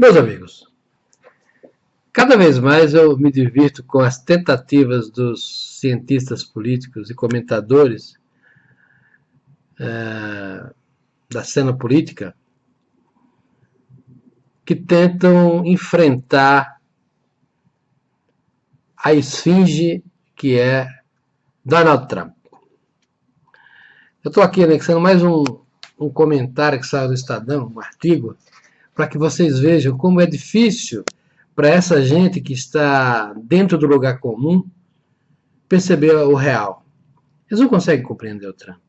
Meus amigos, cada vez mais eu me divirto com as tentativas dos cientistas políticos e comentadores da cena política que tentam enfrentar a esfinge que é Donald Trump. Eu estou aqui anexando mais um comentário que saiu do Estadão, um artigo, para que vocês vejam como é difícil para essa gente que está dentro do lugar comum perceber o real. Eles não conseguem compreender o Trump.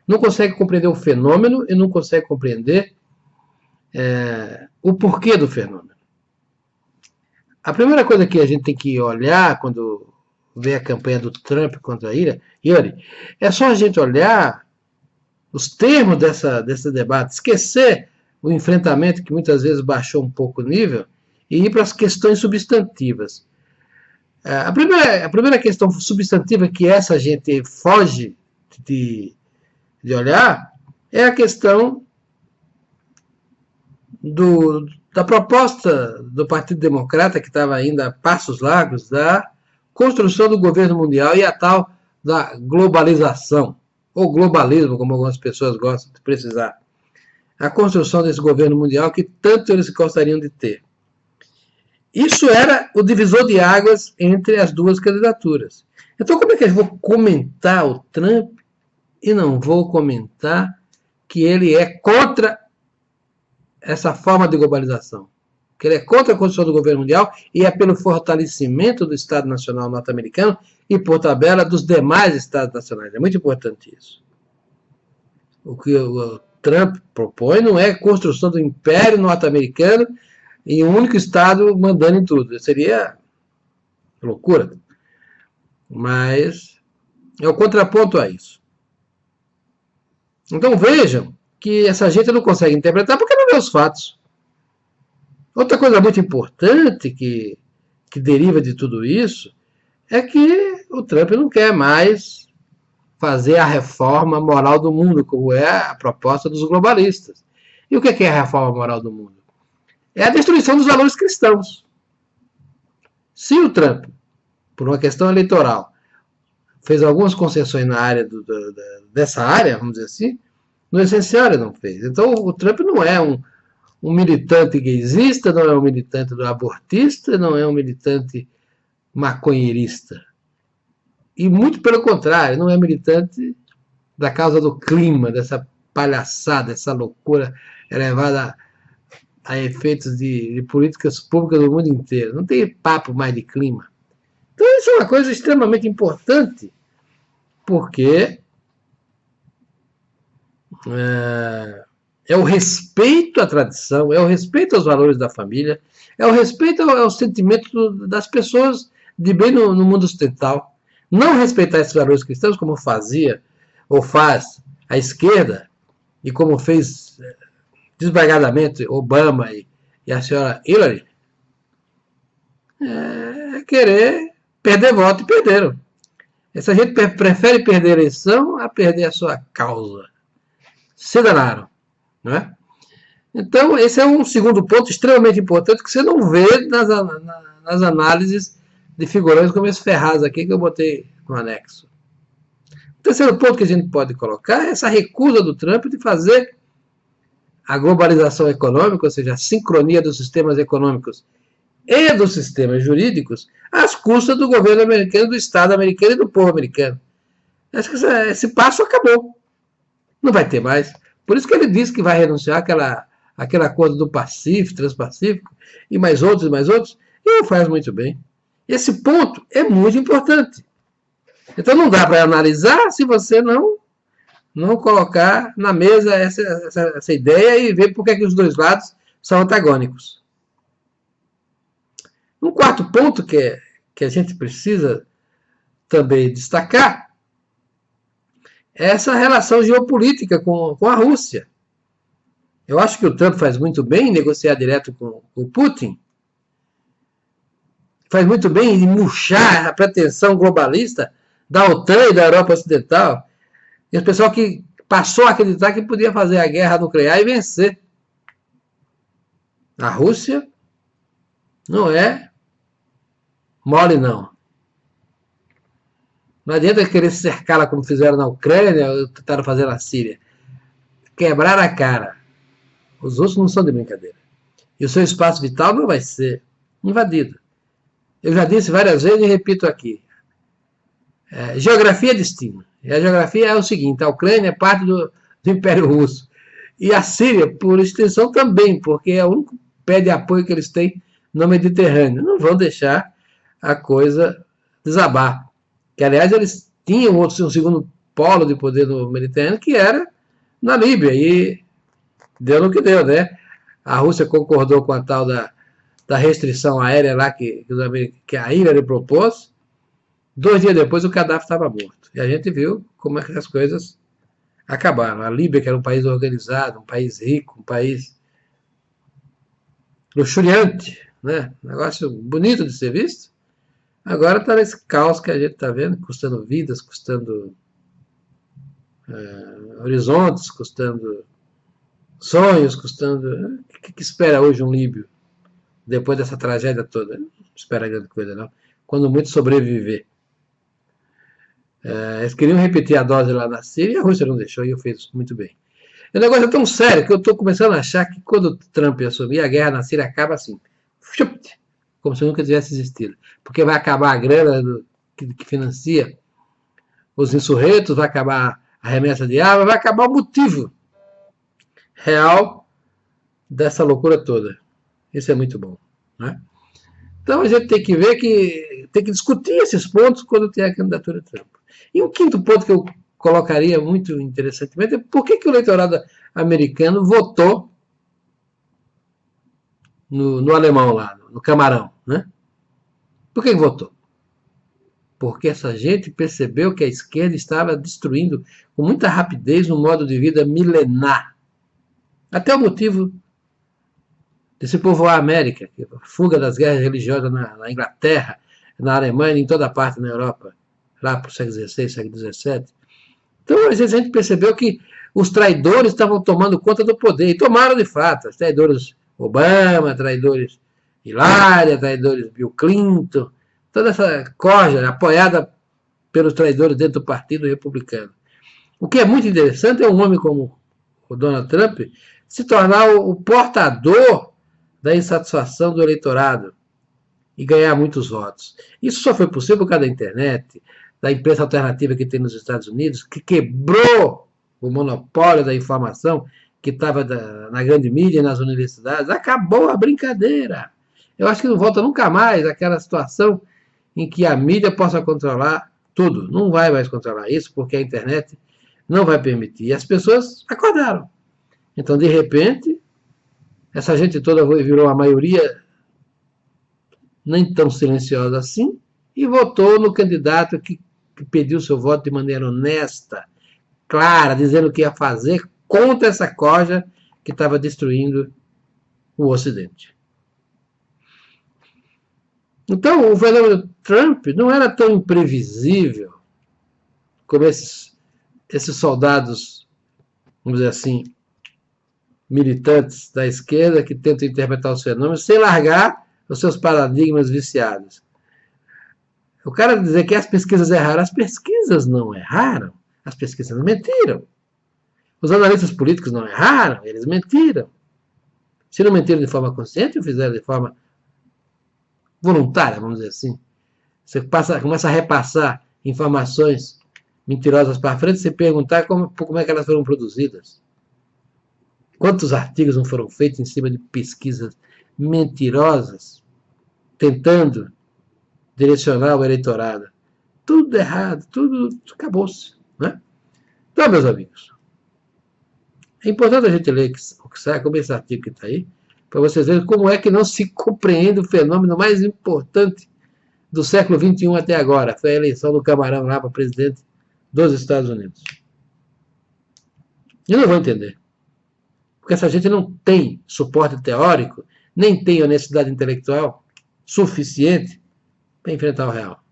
Não conseguem compreender o fenômeno e não conseguem compreender o porquê do fenômeno. A primeira coisa que a gente tem que olhar quando vê a campanha do Trump contra a Hillary é só a gente olhar os termos desse debate, esquecer o enfrentamento que muitas vezes baixou um pouco o nível e ir para as questões substantivas. A primeira questão substantiva que essa gente foge de olhar é a questão da proposta do Partido Democrata, que estava ainda a passos largos, da construção do governo mundial e a tal da globalização, ou globalismo, como algumas pessoas gostam de precisar. A construção desse governo mundial que tanto eles gostariam de ter. Isso era o divisor de águas entre as duas candidaturas. Então, como é que eu vou comentar o Trump e não vou comentar que ele é contra essa forma de globalização? Que ele é contra a construção do governo mundial e é pelo fortalecimento do Estado Nacional norte-americano e, por tabela, dos demais Estados nacionais. É muito importante isso. O que o Trump propõe não é a construção do Império norte-americano em um único Estado mandando em tudo. Seria loucura. Mas é o contraponto a isso. Então vejam que essa gente não consegue interpretar porque não vê os fatos. Outra coisa muito importante que deriva de tudo isso é que o Trump não quer mais fazer a reforma moral do mundo, como é a proposta dos globalistas. E o que é a reforma moral do mundo? É a destruição dos valores cristãos. Se o Trump, por uma questão eleitoral, fez algumas concessões na área dessa área, vamos dizer assim, no essencial ele não fez. Então o Trump não é um militante gaysista, não é um militante do abortista, não é um militante maconheirista. E muito pelo contrário, não é militante da causa do clima, dessa palhaçada, essa loucura elevada a efeitos de políticas públicas do mundo inteiro. Não tem papo mais de clima. Então isso é uma coisa extremamente importante, porque é o respeito à tradição, é o respeito aos valores da família, é o respeito ao sentimento das pessoas de bem no mundo ocidental. Não respeitar esses valores cristãos, como fazia ou faz a esquerda, e como fez desbragadamente Obama e a senhora Hillary, é querer perder voto e perderam. Essa gente prefere perder a eleição a perder a sua causa. Se danaram. Não é? Então, esse é um segundo ponto extremamente importante que você não vê nas análises de figurões como esse Ferraz aqui que eu botei no anexo. O terceiro ponto que a gente pode colocar é essa recusa do Trump de fazer a globalização econômica, ou seja, a sincronia dos sistemas econômicos e dos sistemas jurídicos, às custas do governo americano, do Estado americano e do povo americano. Acho que esse passo acabou. Não vai ter mais. Por isso que ele disse que vai renunciar àquele acordo do Pacífico, Transpacífico, e mais outros, e o faz muito bem. Esse ponto é muito importante. Então não dá para analisar se você não colocar na mesa essa ideia e ver por que os dois lados são antagônicos. Um quarto ponto que a gente precisa também destacar é essa relação geopolítica com a Rússia. Eu acho que o Trump faz muito bem em negociar direto com o Putin, faz muito bem em murchar a pretensão globalista da OTAN e da Europa Ocidental, e o pessoal que passou a acreditar que podia fazer a guerra nuclear e vencer. A Rússia Não é mole, não. Não adianta querer cercá-la como fizeram na Ucrânia ou tentaram fazer na Síria. Quebrar a cara. Os russos não são de brincadeira. E o seu espaço vital não vai ser invadido. Eu já disse várias vezes e repito aqui. Geografia é destino. E a geografia é o seguinte: a Ucrânia é parte do Império Russo. E a Síria, por extensão, também, porque é o único pé de apoio que eles têm no Mediterrâneo. Não vão deixar a coisa desabar. Que, aliás, eles tinham um segundo polo de poder no Mediterrâneo, que era na Líbia. E deu no que deu, né? A Rússia concordou com a tal da restrição aérea lá que a Hillary propôs. 2 dias depois, o Gaddafi estava morto. E a gente viu como é que as coisas acabaram. A Líbia, que era um país organizado, um país rico, um país luxuriante, né? Negócio bonito de ser visto. Agora está nesse caos que a gente está vendo, custando vidas, custando horizontes, custando sonhos, custando... O que espera hoje um líbio, depois dessa tragédia toda? Não espera grande coisa, não. Quando muito sobreviver. Eles queriam repetir a dose lá na Síria e a Rússia não deixou, e eu fiz muito bem. O negócio é tão sério que eu estou começando a achar que quando o Trump assumir, a guerra na Síria acaba assim. Como se nunca tivesse existido. Porque vai acabar a grana que financia os insurretos, vai acabar a remessa de armas, vai acabar o motivo real dessa loucura toda. Isso é muito bom, né? Então a gente tem que ver que tem que discutir esses pontos quando tem a candidatura de Trump. E um quinto ponto que eu colocaria muito interessantemente é por que o eleitorado americano votou no alemão lá, no Camarão, né? Por que votou? Porque essa gente percebeu que a esquerda estava destruindo com muita rapidez um modo de vida milenar. Até o motivo de se povoar a América, a fuga das guerras religiosas na Inglaterra, na Alemanha, em toda parte na Europa, lá para o século XVI, século XVII. Então, às vezes a gente percebeu que os traidores estavam tomando conta do poder, e tomaram de fato, os traidores Obama, traidores Hilária, traidores Bill Clinton, toda essa corja apoiada pelos traidores dentro do Partido Republicano. O que é muito interessante é um homem como o Donald Trump se tornar o portador da insatisfação do eleitorado e ganhar muitos votos. Isso só foi possível por causa da internet, da imprensa alternativa que tem nos Estados Unidos, que quebrou o monopólio da informação que estava na grande mídia e nas universidades. Acabou a brincadeira. Eu acho que não volta nunca mais aquela situação em que a mídia possa controlar tudo. Não vai mais controlar isso, porque a internet não vai permitir. E as pessoas acordaram. Então, de repente, essa gente toda virou a maioria nem tão silenciosa assim e votou no candidato que pediu seu voto de maneira honesta, clara, dizendo o que ia fazer contra essa corja que estava destruindo o Ocidente. Então, o fenômeno Trump não era tão imprevisível como esses soldados, vamos dizer assim, militantes da esquerda que tentam interpretar os fenômenos sem largar os seus paradigmas viciados. O cara dizer que as pesquisas erraram, as pesquisas não erraram, as pesquisas mentiram. Os analistas políticos não erraram, eles mentiram. Se não mentiram de forma consciente, fizeram de forma voluntária, vamos dizer assim. Você começa a repassar informações mentirosas para frente, você perguntar como é que elas foram produzidas. Quantos artigos não foram feitos em cima de pesquisas mentirosas, tentando direcionar o eleitorado? Tudo errado, tudo acabou-se, né? Então, meus amigos, é importante a gente ler como esse artigo que está aí, para vocês verem como é que não se compreende o fenômeno mais importante do século XXI até agora. Foi a eleição do Camarão lá para presidente dos Estados Unidos. E não vão entender. Porque essa gente não tem suporte teórico, nem tem honestidade intelectual suficiente para enfrentar o real.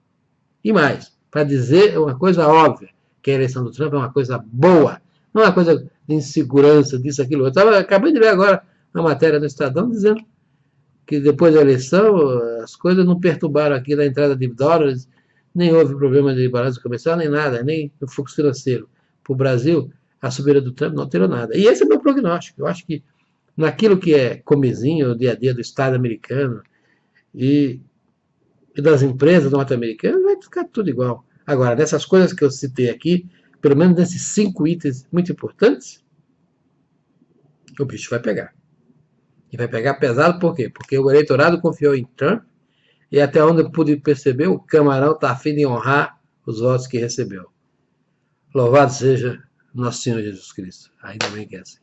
E mais, para dizer uma coisa óbvia, que a eleição do Trump é uma coisa boa, não é uma coisa de insegurança, disso, aquilo. Eu acabei de ler agora uma matéria no Estadão dizendo que depois da eleição as coisas não perturbaram aqui na entrada de dólares, nem houve problema de balanço comercial, nem nada, nem no fluxo financeiro. Para o Brasil, a subida do Trump não alterou nada. E esse é o meu prognóstico. Eu acho que naquilo que é comezinho, o dia a dia do Estado americano e, e das empresas norte-americanas, vai ficar tudo igual. Agora, dessas coisas que eu citei aqui, pelo menos nesses 5 itens muito importantes, o bicho vai pegar. E vai pegar pesado por quê? Porque o eleitorado confiou em Trump e até onde eu pude perceber, o camarão está a fim de honrar os votos que recebeu. Louvado seja Nosso Senhor Jesus Cristo. Ainda bem que é assim.